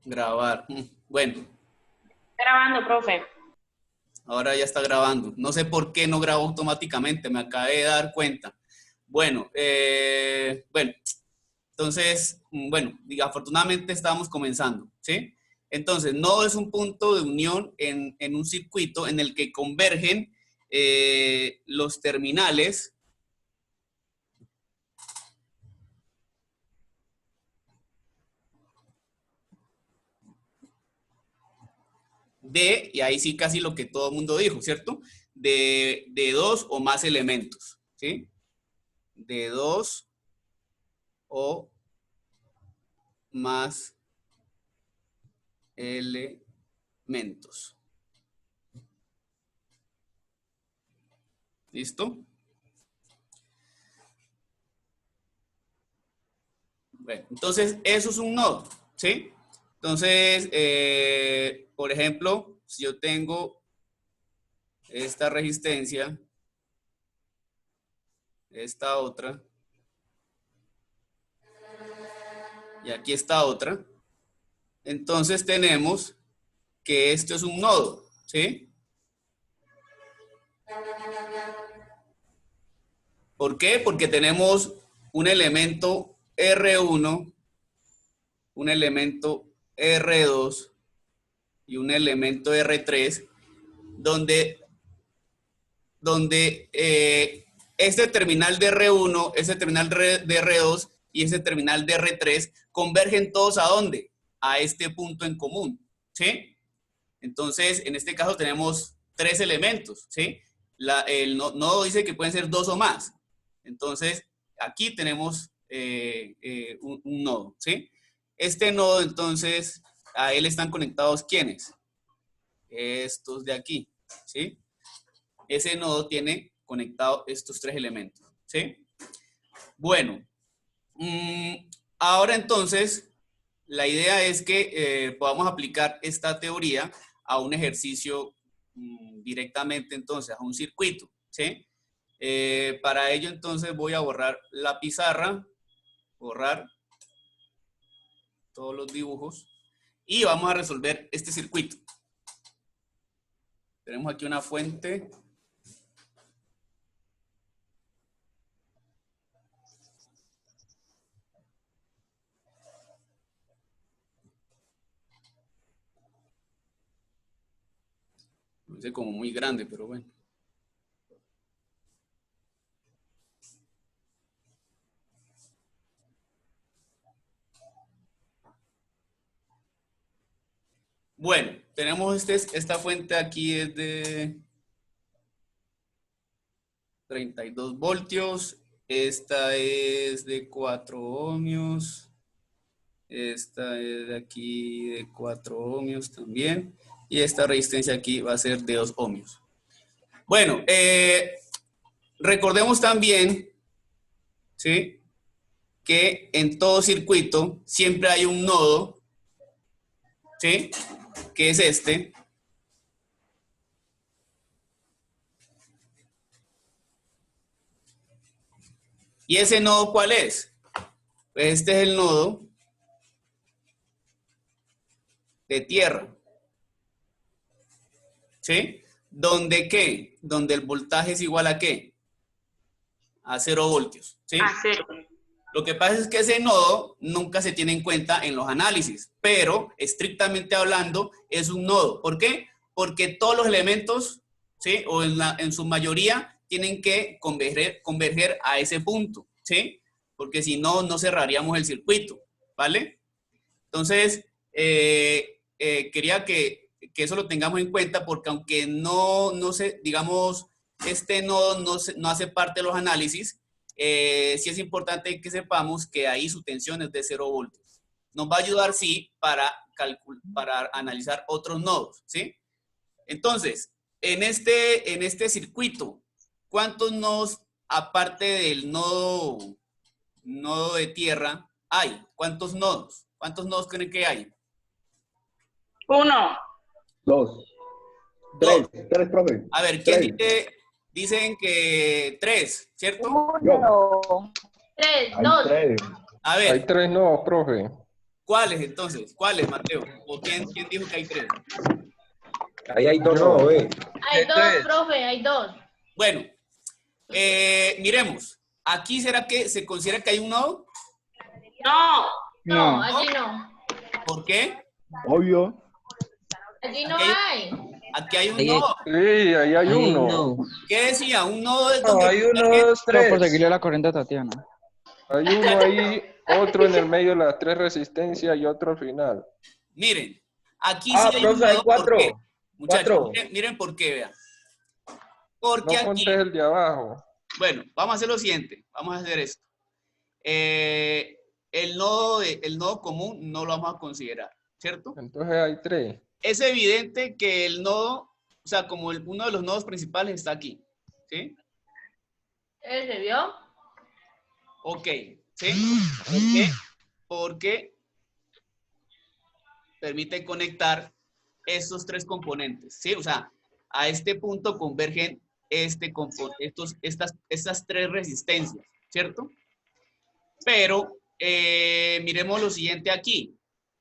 Grabar. Bueno, Grabando, profe. ahora ya está grabando. No sé por qué no grabó automáticamente, me acabé de dar cuenta. Bueno, entonces, bueno, afortunadamente estamos comenzando, ¿sí? Entonces, nodo es un punto de unión en un circuito en el que convergen los terminales y ahí sí casi lo que todo el mundo dijo, ¿cierto? De dos o más elementos, ¿sí? De dos o más elementos. ¿Listo? Bueno, entonces eso es un nodo, ¿sí? Entonces, por ejemplo, si yo tengo esta resistencia, esta otra, y aquí está otra, entonces tenemos que esto es un nodo, ¿sí? ¿Por qué? Porque tenemos un elemento R1, un elemento R2 y un elemento R3, donde este terminal de R1, ese terminal de R2 y ese terminal de R3 convergen todos ¿a dónde? A este punto en común, ¿sí? Entonces, en este caso tenemos tres elementos, ¿sí? El nodo dice que pueden ser dos o más. Entonces, aquí tenemos un nodo, ¿sí? Este nodo, entonces, a él están conectados ¿quiénes? Estos de aquí, ¿sí? Ese nodo tiene conectado estos tres elementos, ¿sí? Bueno, ahora entonces, la idea es que podamos aplicar esta teoría a un ejercicio directamente entonces a un circuito, ¿sí? Para ello entonces voy a borrar la pizarra, borrar todos los dibujos y vamos a resolver este circuito. Tenemos aquí una fuente. No sé, como muy grande, pero bueno. Bueno, tenemos esta fuente aquí es de 32 voltios. Esta es de 4 ohmios. Esta es de aquí de 4 ohmios también. Y esta resistencia aquí va a ser de 2 ohmios. Bueno, recordemos también, ¿sí?, que en todo circuito siempre hay un nodo, ¿sí?, que es este. ¿Y ese nodo cuál es? Pues este es el nodo de tierra, ¿sí? ¿Donde qué? Donde el voltaje es igual a ¿qué? A 0 voltios, ¿sí? A cero. Lo que pasa es que ese nodo nunca se tiene en cuenta en los análisis, pero estrictamente hablando es un nodo. ¿Por qué? Porque todos los elementos, ¿sí?, o en su mayoría tienen que converger a ese punto, ¿sí? Porque si no, no cerraríamos el circuito, ¿vale? Entonces, quería que eso lo tengamos en cuenta porque aunque no se, digamos, este nodo no hace parte de los análisis, sí es importante que sepamos que ahí su tensión es de 0 voltios. Nos va a ayudar, sí, para analizar otros nodos, ¿sí? Entonces, en este circuito, ¿cuántos nodos, aparte del nodo de tierra, hay? ¿Cuántos nodos? ¿Cuántos nodos creen que hay? Uno. Dos. Dos. Tres, profe. A ver, ¿quién Tres. dicen que tres, ¿cierto? Yo. Tres, Hay dos. tres. A Hay ver, tres nodos, profe. ¿cuáles entonces? ¿Cuáles, Mateo? ¿O quién dijo que hay 3? Ahí hay dos nodos, ¿ve? Hay dos, Tres. profe, hay dos. Bueno, miremos. ¿Aquí será que se considera que hay un nodo? No, No. allí no. ¿Por qué? Obvio. Allí no Aquí hay. Aquí hay un Ahí- nodo. Sí, ahí hay uno. No. ¿Qué decía? Un nodo es No, donde hay 1, 2, No, por 3. seguirle la corriente a Tatiana. Hay uno ahí, otro en el medio de las 3 resistencias y otro al final. Miren, aquí Ah, sí hay un profe, hay nodo. ¿Por 4. qué? Muchachos, 4. miren por qué, vean. Porque No aquí, contés el de abajo. bueno, vamos a hacer lo siguiente. Vamos a hacer esto. El nodo común no lo vamos a considerar, ¿cierto? Entonces hay 3. Es evidente que el nodo, o sea, como uno de los nodos principales está aquí, ¿sí? ¿Se vio? Ok, ¿sí? ¿Por qué? Porque permite conectar estos 3 componentes, ¿sí? O sea, a este punto convergen estas 3 resistencias, ¿cierto? Pero miremos lo siguiente aquí.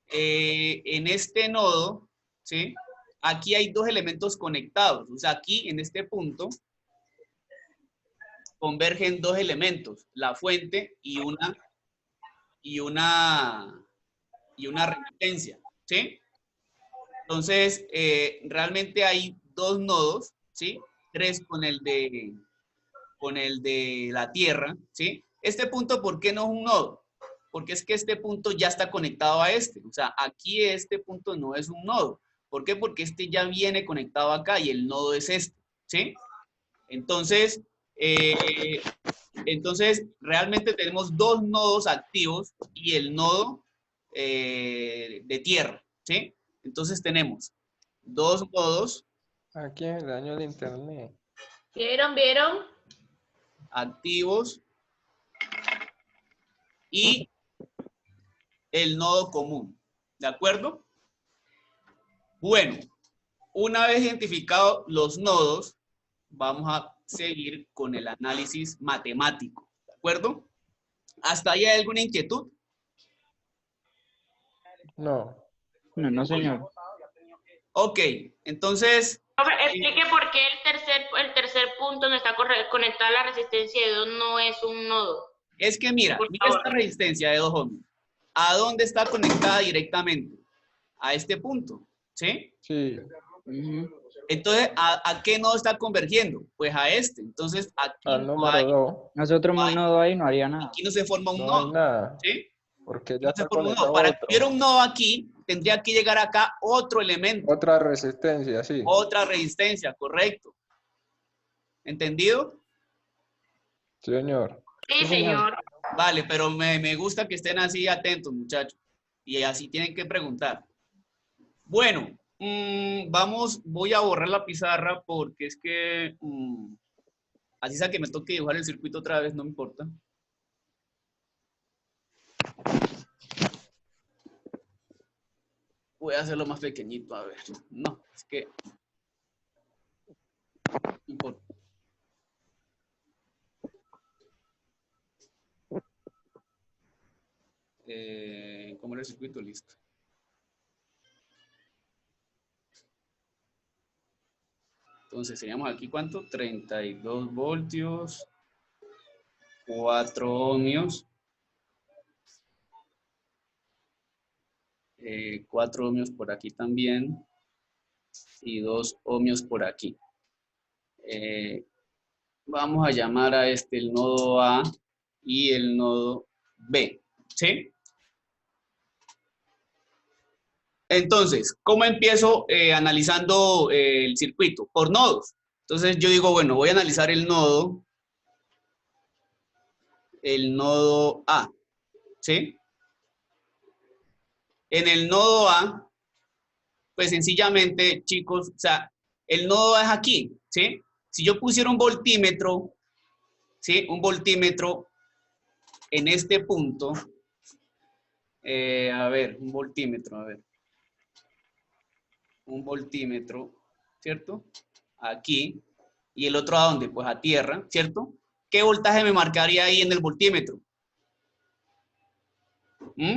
En este nodo, ¿sí? Aquí hay 2 elementos conectados. O sea, aquí en este punto convergen 2 elementos, la fuente y una resistencia, ¿sí? Entonces, realmente hay 2 nodos, ¿sí? 3 con el de la Tierra, ¿sí? Este punto, ¿por qué no es un nodo? Porque es que este punto ya está conectado a este. O sea, aquí este punto no es un nodo. ¿Por qué? Porque este ya viene conectado acá y el nodo es este, ¿sí? Entonces, realmente tenemos 2 nodos activos y el nodo de tierra, ¿sí? Entonces tenemos 2 nodos Aquí en el daño de internet. ¿Vieron? activos y el nodo común, ¿de acuerdo? Bueno, una vez identificados los nodos, vamos a seguir con el análisis matemático, ¿de acuerdo? ¿Hasta ahí hay alguna inquietud? No. No, no, señor. Ok, entonces, Profe, explique por qué el tercer punto no está conectado a la resistencia de 2 no es un nodo. es que mira Por esta favor. resistencia de 2 ohmios. ¿A dónde está conectada directamente? A este punto, ¿sí? Sí. Ujú. Entonces, ¿a qué nodo está convergiendo? Pues a este. Entonces, aquí Al no hay- número 2. Nosotros No hay. un nodo ahí no haría nada. aquí no se forma un No hay nodo, nada. ¿sí? Porque No ya se está forma un conectado nodo. Para que otro. hubiera un nodo aquí, tendría que llegar acá otro elemento, Otra resistencia, sí. otra resistencia, correcto. ¿Entendido? Señor. Sí, señor. Vale, pero me gusta que estén así atentos, muchachos. Y así tienen que preguntar. Bueno, voy a borrar la pizarra porque es que así sea que me toque dibujar el circuito otra vez, no me importa. Voy a hacerlo más pequeñito, a ver. No, es que no importa. ¿Cómo era el circuito? Listo. Entonces, seríamos aquí, ¿cuánto? 32 voltios, 4 ohmios, 4 ohmios por aquí también, y 2 ohmios por aquí. Vamos a llamar a este el nodo A y el nodo B, ¿sí? Entonces, ¿cómo empiezo analizando el circuito? Por nodos. Entonces yo digo, bueno, voy a analizar el nodo A, ¿sí? En el nodo A, pues sencillamente, chicos, o sea, el nodo A es aquí, ¿sí? Si yo pusiera un voltímetro, ¿sí? Un voltímetro en este punto, a ver, un voltímetro, a ver. Un voltímetro, ¿cierto? Aquí. ¿Y el otro a dónde? Pues a tierra, ¿cierto? ¿Qué voltaje me marcaría ahí en el voltímetro? ¿Mm?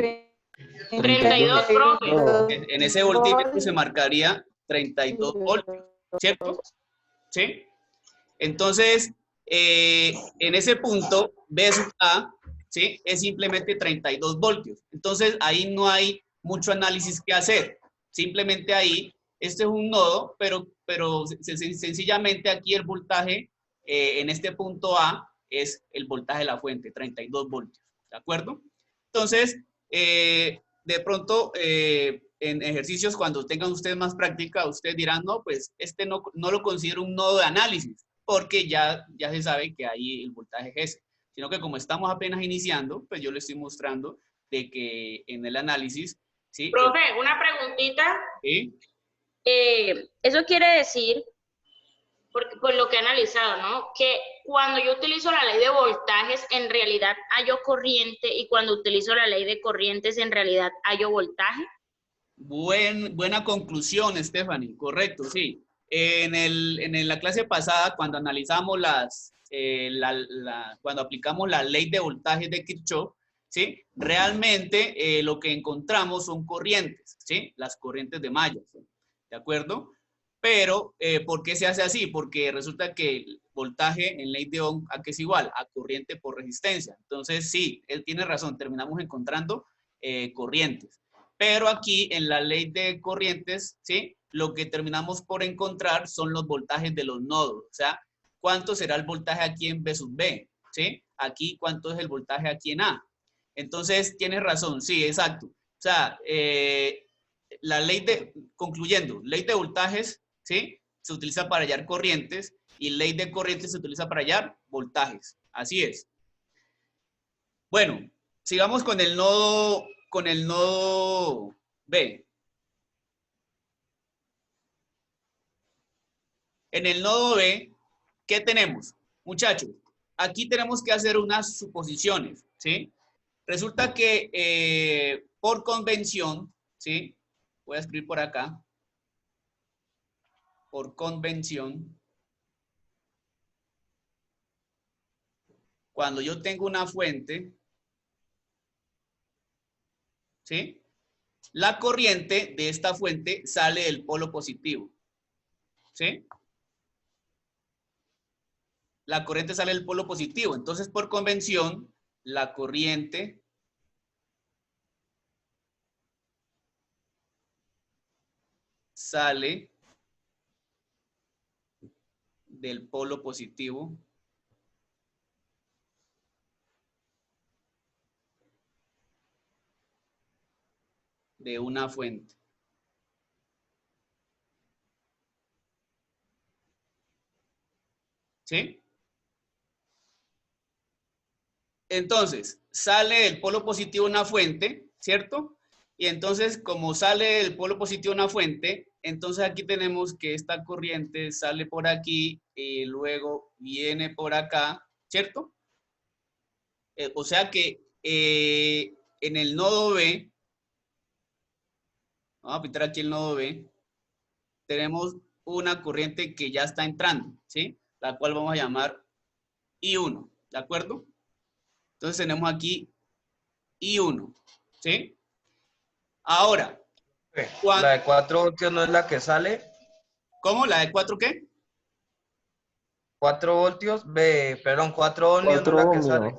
32, profe. En ese voltímetro se marcaría 32 voltios, ¿cierto? ¿Sí? Entonces, en ese punto, B sub A, ¿sí? Es simplemente 32 voltios. Entonces, ahí no hay mucho análisis que hacer. Simplemente ahí, este es un nodo, pero sencillamente aquí el voltaje en este punto A es el voltaje de la fuente, 32 voltios. ¿De acuerdo? Entonces, de pronto, en ejercicios, cuando tengan ustedes más práctica, ustedes dirán, no, pues este no lo considero un nodo de análisis, porque ya se sabe que ahí el voltaje es ese. Sino que como estamos apenas iniciando, pues yo les estoy mostrando de que en el análisis, ¿sí? Profe, una preguntita. ¿Sí? Eso quiere decir, por lo que he analizado, ¿no? Que cuando yo utilizo la ley de voltajes, en realidad hallo corriente, y cuando utilizo la ley de corrientes, en realidad hallo voltaje. Buena conclusión, Stephanie. Correcto, sí. En la clase pasada, cuando analizamos cuando aplicamos la ley de voltajes de Kirchhoff, ¿sí? Realmente lo que encontramos son corrientes, ¿sí? Las corrientes de malla, ¿de acuerdo? Pero, ¿por qué se hace así? Porque resulta que el voltaje en ley de Ohm, ¿a qué es igual? A corriente por resistencia. Entonces, sí, él tiene razón, terminamos encontrando corrientes. Pero aquí en la ley de corrientes, ¿sí? Lo que terminamos por encontrar son los voltajes de los nodos. O sea, ¿cuánto será el voltaje aquí en B sub B? ¿Sí? Aquí, ¿cuánto es el voltaje aquí en A? Entonces, tienes razón, sí, exacto. O sea, concluyendo, ley de voltajes, ¿sí? Se utiliza para hallar corrientes y ley de corrientes se utiliza para hallar voltajes. Así es. Bueno, sigamos con el nodo B. En el nodo B, ¿qué tenemos? Muchachos, aquí tenemos que hacer unas suposiciones, ¿sí? Resulta que por convención, ¿sí? Voy a escribir por acá. Por convención, cuando yo tengo una fuente, ¿sí? La corriente de esta fuente sale del polo positivo, ¿sí? La corriente sale del polo positivo. Entonces, por convención, la corriente sale del polo positivo de una fuente. ¿Sí? Entonces, sale del polo positivo una fuente, ¿cierto? Y entonces, como sale del polo positivo una fuente, entonces aquí tenemos que esta corriente sale por aquí y luego viene por acá, ¿cierto? O sea que en el nodo B, vamos a pintar aquí el nodo B, tenemos una corriente que ya está entrando, ¿sí? La cual vamos a llamar I1, ¿de acuerdo? Entonces tenemos aquí I1, ¿sí? Ahora, La de 4 voltios no es la que sale. ¿cómo? ¿La de 4 qué? 4 voltios, 4 ohmios no es la que sale.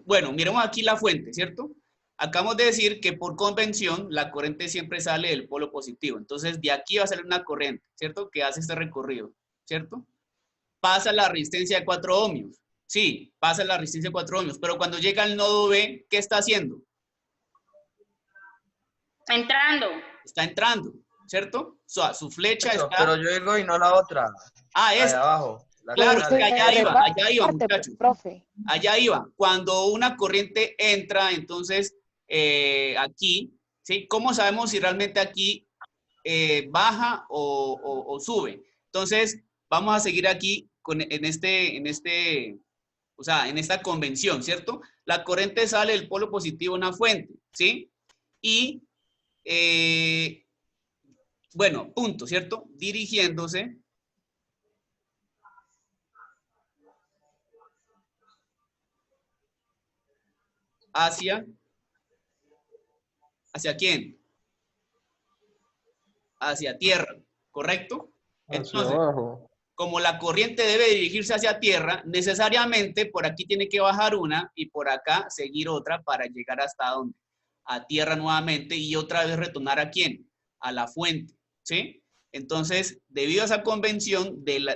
Bueno, miremos aquí la fuente, ¿cierto? Acabamos de decir que por convención la corriente siempre sale del polo positivo. Entonces, de aquí va a salir una corriente, ¿cierto? Que hace este recorrido, ¿cierto? Pasa la resistencia de 4 ohmios. Sí, pasa la resistencia de 4 ohmios. Pero cuando llega al nodo B, ¿qué está haciendo? Entrando. Está entrando, ¿cierto? O sea, su flecha está... Pero yo digo y no la otra. Ah, la es. de abajo. La Claro, que es que sale. allá iba, muchachos. Profe. Allá iba. Cuando una corriente entra, entonces, aquí, ¿sí? ¿Cómo sabemos si realmente aquí baja o sube? Entonces, vamos a seguir aquí o sea, en esta convención, ¿cierto? La corriente sale del polo positivo a una fuente, ¿sí? Y, bueno, punto, ¿cierto? Dirigiéndose hacia ¿Hacia quién? Hacia tierra, ¿correcto? Hacia Entonces, abajo. como la corriente debe dirigirse hacia tierra, necesariamente por aquí tiene que bajar una y por acá seguir otra para llegar hasta ¿dónde? A tierra nuevamente y otra vez retornar ¿a quién? A la fuente, ¿sí? Entonces, debido a esa convención del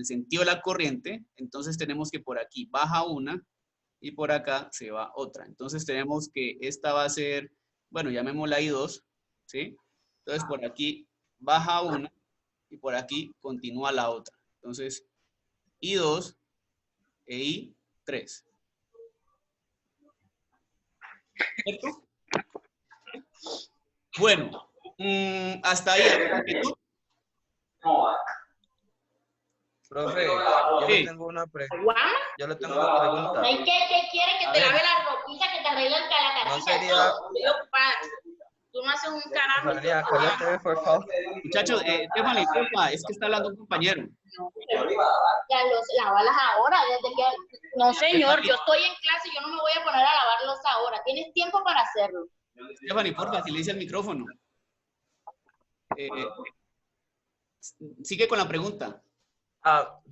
sentido de la corriente, entonces tenemos que por aquí baja una y por acá se va otra. Entonces tenemos que esta va a ser, bueno, llamémosla I2, ¿sí? Entonces por aquí baja una y por aquí continúa la otra. Entonces, I2 e I3. ¿Cierto? Bueno, hasta ahí. ¿Alguna inquietud? Profe, yo Sí. le tengo una pregunta. ¿Guau? Yo le tengo una pregunta. ¿Hay qué quiere que A te ver. lave la ropita, que te arregle la carita? No sería- Estoy ocupada. Tú no haces un carajo. Estefanía, cállate, por favor. Muchachos, Stephanie, porfa, es que está hablando un compañero. Ya lávalas ahora, desde que... No, señor, yo estoy en clase y yo no me voy a poner a lavarlos ahora. Tienes tiempo para hacerlo. Stephanie, porfa, silencia el micrófono. Sigue con la pregunta.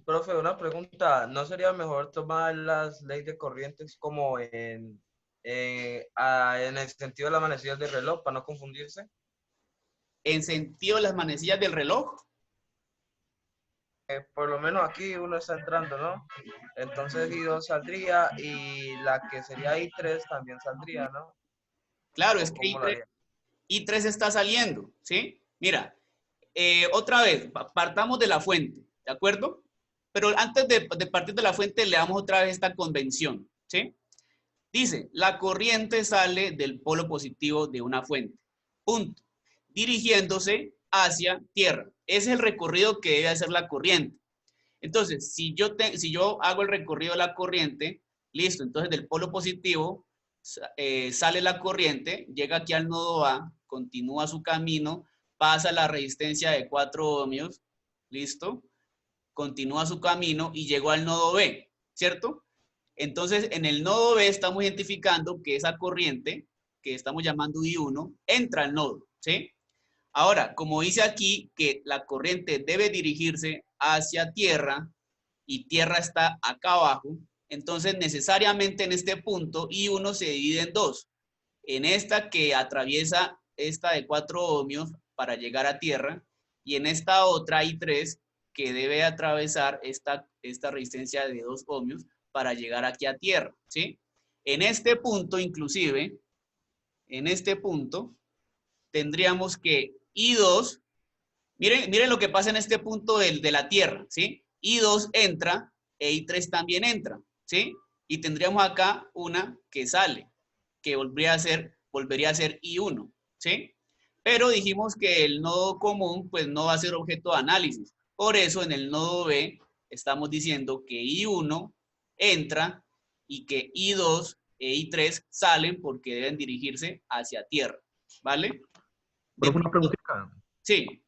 Profe, una pregunta. ¿No sería mejor tomar las leyes de corrientes como en el sentido de las manecillas del reloj para no confundirse? En sentido de las manecillas del reloj. Por lo menos aquí uno está entrando, ¿no? Entonces I2 saldría y la que sería I3 también saldría, ¿no? Claro, es que ¿Cómo lo haría? I3 está saliendo, ¿sí? Mira, otra vez, partamos de la fuente, ¿de acuerdo? Pero antes de partir de la fuente, le damos otra vez esta convención, ¿sí? Dice, la corriente sale del polo positivo de una fuente, punto, dirigiéndose hacia tierra. Ese es el recorrido que debe hacer la corriente. Entonces, si yo hago el recorrido de la corriente, listo, entonces del polo positivo sale la corriente, llega aquí al nodo A, continúa su camino, pasa la resistencia de 4 ohmios, listo, continúa su camino y llegó al nodo B, ¿cierto? Entonces, en el nodo B estamos identificando que esa corriente, que estamos llamando I1, entra al nodo, ¿sí? Ahora, como dice aquí que la corriente debe dirigirse hacia tierra y tierra está acá abajo, entonces necesariamente en este punto I1 se divide en dos. En esta que atraviesa esta de 4 ohmios para llegar a tierra y en esta otra I3 que debe atravesar esta resistencia de 2 ohmios para llegar aquí a tierra, ¿sí? En este punto, inclusive, en este punto, tendríamos que I2, miren lo que pasa en este punto de la tierra, ¿sí? I2 entra e I3 también entra, ¿sí? Y tendríamos acá una que sale, que volvería a ser I1, ¿sí? Pero dijimos que el nodo común, pues no va a ser objeto de análisis. Por eso en el nodo B estamos diciendo que I1 entra y que I2 e I3 salen porque deben dirigirse hacia tierra, ¿vale? Pero una preguntita. Sí.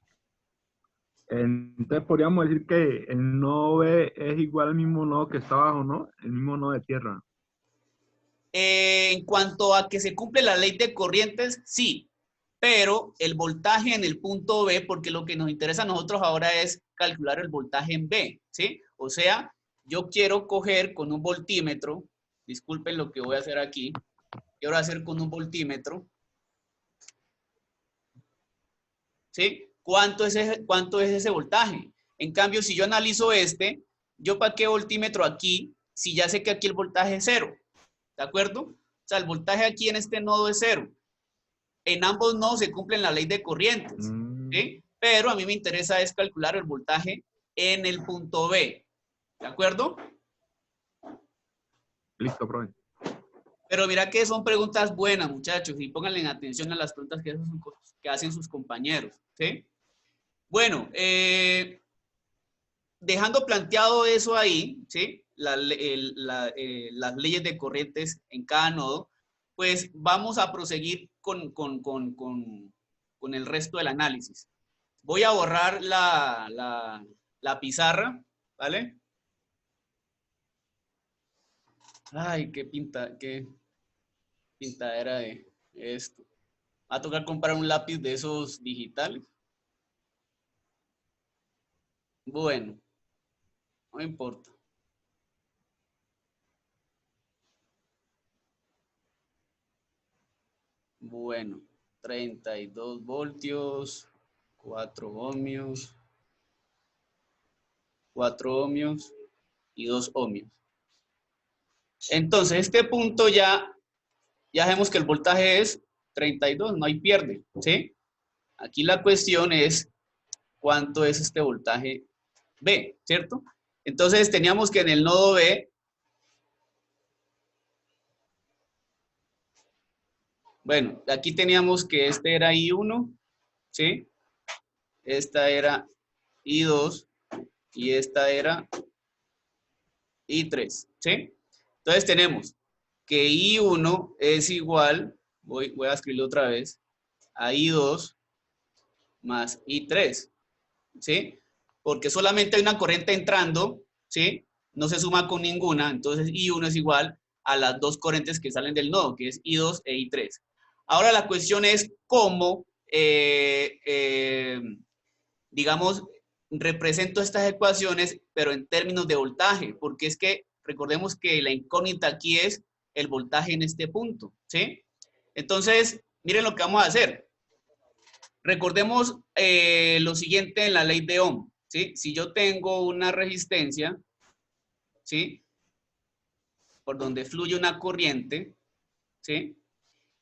Entonces podríamos decir que el nodo B es igual al mismo nodo que está abajo, ¿no? El mismo nodo de tierra. En cuanto a que se cumple la ley de corrientes, sí, pero el voltaje en el punto B, porque lo que nos interesa a nosotros ahora es calcular el voltaje en B, ¿sí? O sea, yo quiero coger con un voltímetro, disculpen lo que voy a hacer aquí, quiero hacer con un voltímetro, ¿sí? ¿Cuánto es ese voltaje? En cambio, si yo analizo ¿yo para qué voltímetro aquí si ya sé que aquí el voltaje es 0? ¿De acuerdo? O sea, el voltaje aquí en este nodo es 0. En ambos nodos se cumple la ley de corrientes, ¿sí? Pero a mí me interesa es calcular el voltaje en el punto B. ¿De acuerdo? Listo, profe. Pero mira que son preguntas buenas, muchachos, y pónganle atención a las preguntas que hacen sus compañeros, ¿sí? Bueno, dejando planteado eso ahí, ¿sí? Las leyes de corrientes en cada nodo, pues vamos a proseguir con el resto del análisis. Voy a borrar la pizarra, ¿vale? Ay, qué pintadera de esto. Va a tocar comprar un lápiz de esos digitales. Bueno, no importa. Bueno, 32 voltios, 4 ohmios, 4 ohmios y 2 ohmios. Entonces, este punto ya vemos que el voltaje es 32, no hay pierde, ¿sí? Aquí la cuestión es cuánto es este voltaje B, ¿cierto? Entonces, teníamos que en el nodo B, bueno, aquí teníamos que este era I1, ¿sí? Esta era I2 y esta era I3, ¿sí? Entonces tenemos que I1 es igual, voy a escribirlo otra vez, a I2 más I3, ¿sí? Porque solamente hay una corriente entrando, ¿sí? No se suma con ninguna, entonces I1 es igual a las dos corrientes que salen del nodo, que es I2 e I3. Ahora la cuestión es cómo, digamos, represento estas ecuaciones, pero en términos de voltaje, porque es que recordemos que la incógnita aquí es el voltaje en este punto, ¿sí? Entonces, miren lo que vamos a hacer. Recordemos lo siguiente en la ley de Ohm, ¿sí? Si yo tengo una resistencia, ¿sí? Por donde fluye una corriente, ¿sí?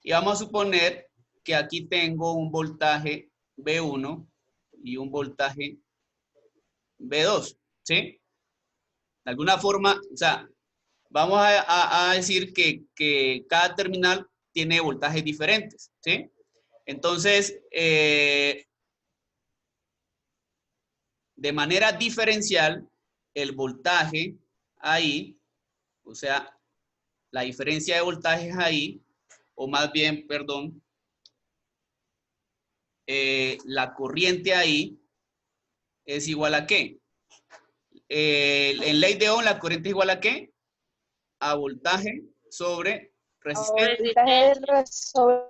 Y vamos a suponer que aquí tengo un voltaje B1 y un voltaje B2, ¿sí? De alguna forma, o sea, vamos a decir que cada terminal tiene voltajes diferentes, ¿sí? Entonces, de manera diferencial, el voltaje ahí, o sea, la diferencia de voltajes ahí, o más bien, perdón, la corriente ahí es igual a ¿qué? En ley de Ohm, la corriente es igual a ¿qué? A voltaje sobre resistencia. Resistencia. Sobre